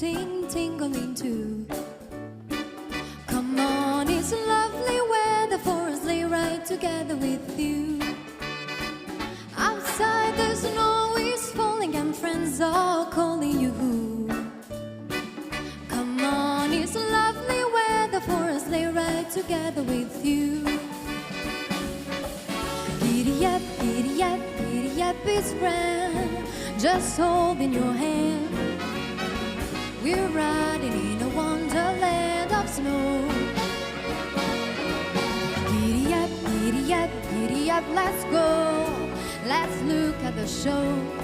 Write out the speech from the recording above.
ting tingling too. Come on, it's lovely weather for a sleigh ride together with you. Outside the snow is falling and friends are calling you. Come on, it's lovely weather for a sleigh ride together with you. Giddy up, giddy up, giddy up, it's grand, just holding your hand. We're riding in a wonderland of snow. Giddy up, giddy up, giddy up, let's go. Let's look at the show.